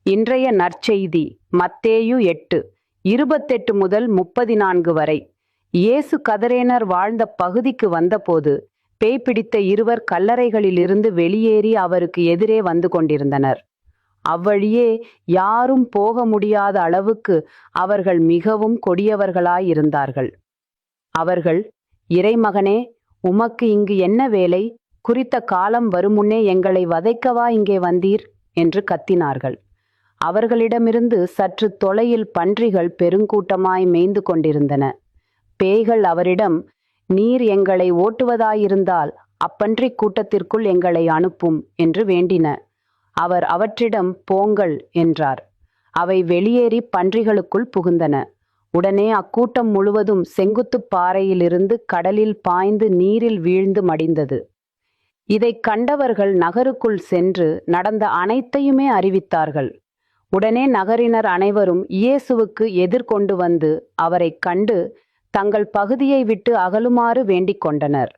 இன்றைய நற்செய்தி மத்தேயு 8:28 முதல் 34 வரை. இயேசு கதரேனர் வாழ்ந்த பகுதிக்கு வந்தபோது பேய் பிடித்த இருவர் கல்லறைகளிலிருந்து வெளியேறி அவருக்கு எதிரே வந்து கொண்டிருந்தனர். அவ்வழியே யாரும் போக முடியாத அளவுக்கு அவர்கள் மிகவும் கொடியவர்களாயிருந்தார்கள். அவர்கள், இறைமகனே, உமக்கு இங்கு என்ன வேலை? குறித்த காலம் வருமுன்னே எங்களை வதைக்கவா இங்கே வந்தீர் என்று கத்தினார்கள். அவர்களிடமிருந்து சற்று தொலையில் பன்றிகள் பெருங்கூட்டமாய் மேய்ந்து கொண்டிருந்தன. பேய்கள் அவரிடம், நீர் எங்களை ஓட்டுவதாயிருந்தால் அப்பன்றி கூட்டத்திற்குள் எங்களை அனுப்பும் என்று வேண்டின. அவர் அவற்றிடம், போங்கள் என்றார். அவை வெளியேறி பன்றிகளுக்குள் புகுந்தன. உடனே அக்கூட்டம் முழுவதும் செங்குத்துப் பாறையிலிருந்து கடலில் பாய்ந்து நீரில் வீழ்ந்து மடிந்தது. இதைக் கண்டவர்கள் நகருக்குள் சென்று நடந்த அனைத்தையுமே அறிவித்தார்கள். உடனே நகரினர் அனைவரும் இயேசுவுக்கு எதிர்கொண்டு வந்து அவரைக் கண்டு தங்கள் பகுதியை விட்டு அகலுமாறு வேண்டிக் கொண்டனர்.